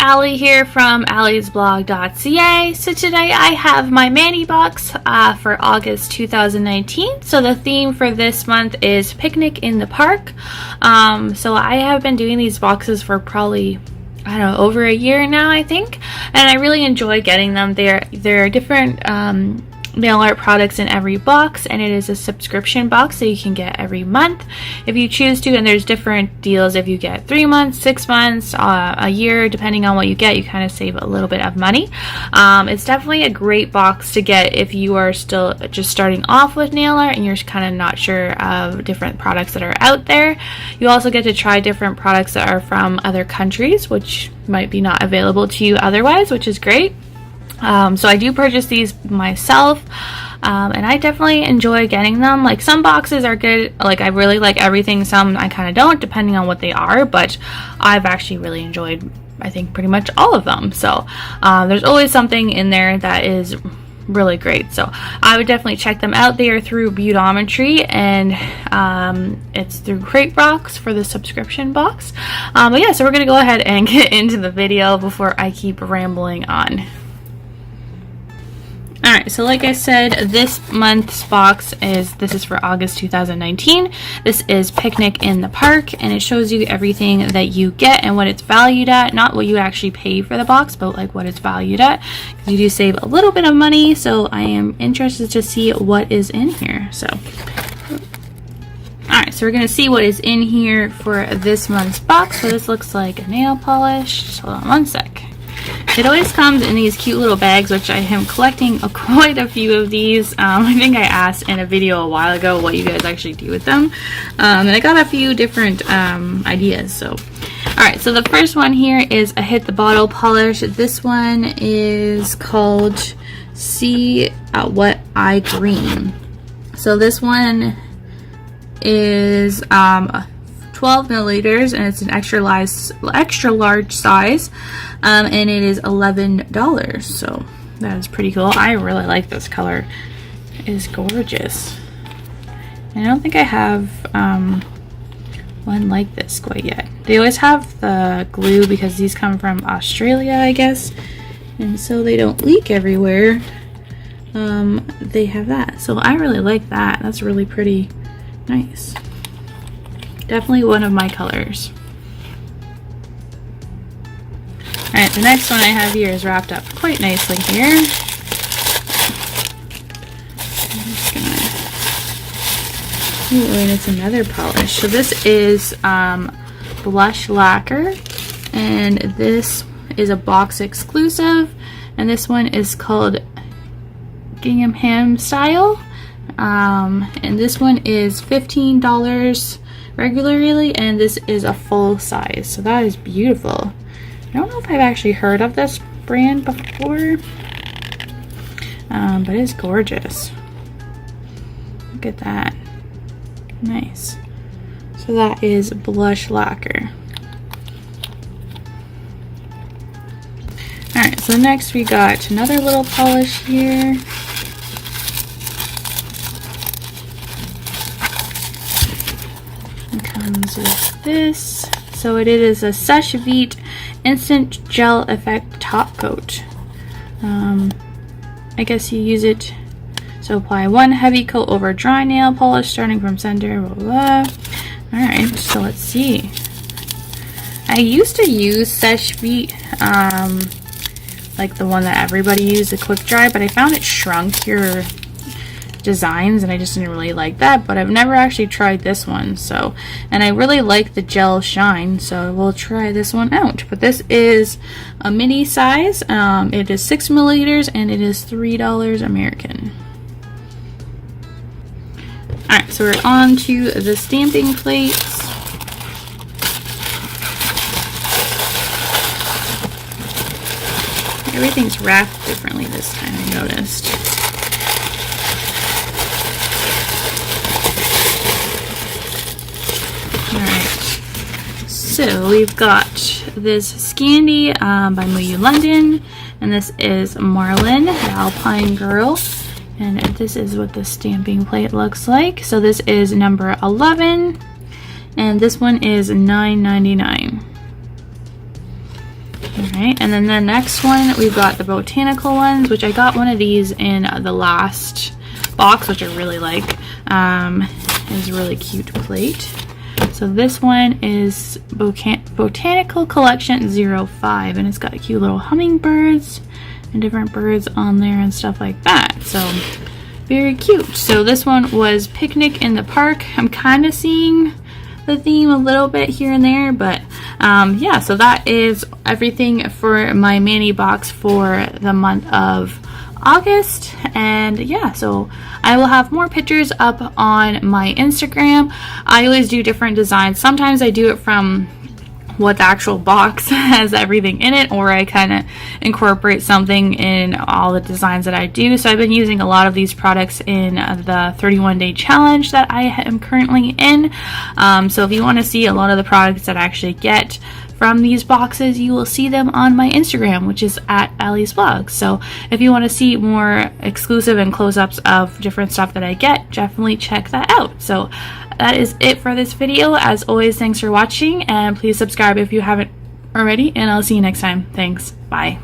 Allie here from alliesblog.ca. So today I have my Manny box for August 2019. So the theme for this month is Picnic in the Park. So I have been doing these boxes for probably, I don't know, over a year now, I think, and I really enjoy getting them. There are different nail art products in every box, and it is a subscription box, so you can get every month if you choose to, and there's different deals. If you get 3 months, 6 months, a year, depending on what you get, you kind of save a little bit of money. It's definitely a great box to get if you are still just starting off with nail art and you're kind of not sure of different products that are out there. You also get to try different products that are from other countries, which might be not available to you otherwise, which is great. So I do purchase these myself, and I definitely enjoy getting them. Like, some boxes are good, like I really like everything, some I kind of don't, depending on what they are, but I've actually really enjoyed, I think, pretty much all of them. So there's always something in there that is really great, so I would definitely check them out. They are through Beautometry, and it's through Cratebox for the subscription box. But yeah, so we're gonna go ahead and get into the video before I keep rambling on. Alright, so like I said, this month's box is for August 2019. This is Picnic in the Park, and it shows you everything that you get and what it's valued at. Not what you actually pay for the box, but like what it's valued at. Because you do save a little bit of money, so I am interested to see what is in here. So, alright, so we're going to see what is in here for this month's box. So this looks like a nail polish. Just hold on one sec. It always comes in these cute little bags, which I am collecting quite a few of these. I think I asked in a video a while ago what you guys actually do with them. And I got a few different ideas. So, alright, so the first one here is a Hit the Bottle polish. This one is called See What I Green. So this one is 12 milliliters, and it's an extra large size, and it is $11. So that is pretty cool. I really like this color. It is gorgeous. And I don't think I have one like this quite yet. They always have the glue because these come from Australia, I guess, and so they don't leak everywhere. They have that, so I really like that. That's really pretty nice. Definitely one of my colors. Alright, the next one I have here is wrapped up quite nicely here. I'm just gonna... Ooh, and it's another polish. So this is blush lacquer, and this is a box exclusive, and this one is called Gingham Style, and this one is $15 regularly, and this is a full size, so that is beautiful. I don't know if I've actually heard of this brand before, but it's gorgeous. Look at that. Nice. So that is blush lacquer. Alright, so next we got another little polish here. Comes with this. So it is a Seche Vite Instant Gel Effect Top Coat. I guess you use it, so apply one heavy coat over dry nail polish starting from center, blah, blah, blah. Alright, so let's see. I used to use Seche Vite, like the one that everybody used, the quick dry, but I found it shrunk your designs, and I just didn't really like that. But I've never actually tried this one, so, and I really like the gel shine, so we'll try this one out. But this is a mini size. It is 6 milliliters, and it is $3 American. Alright, so we're on to the stamping plates. Everything's wrapped differently this time, I noticed. So we've got this Scandi by Muyu London, and this is Marlin, the Alpine Girl, and this is what the stamping plate looks like. So this is number 11, and this one is $9.99. Alright, and then the next one, we've got the botanical ones, which I got one of these in the last box, which I really like. It's a really cute plate. So this one is Botanical Collection 05, and it's got cute little hummingbirds and different birds on there and stuff like that. So very cute. So this one was Picnic in the Park. I'm kind of seeing the theme a little bit here and there, but yeah, so that is everything for my Manny box for the month of August. And yeah, so I will have more pictures up on my Instagram. I always do different designs. Sometimes I do it from what the actual box has everything in it, or I kind of incorporate something in all the designs that I do. So I've been using a lot of these products in the 31-day challenge that I am currently in. So if you want to see a lot of the products that I actually get from these boxes, you will see them on my Instagram, which is at Allie's Vlogs. So if you want to see more exclusive and close-ups of different stuff that I get, definitely check that out. So that is it for this video. As always, thanks for watching, and please subscribe if you haven't already, and I'll see you next time. Thanks. Bye.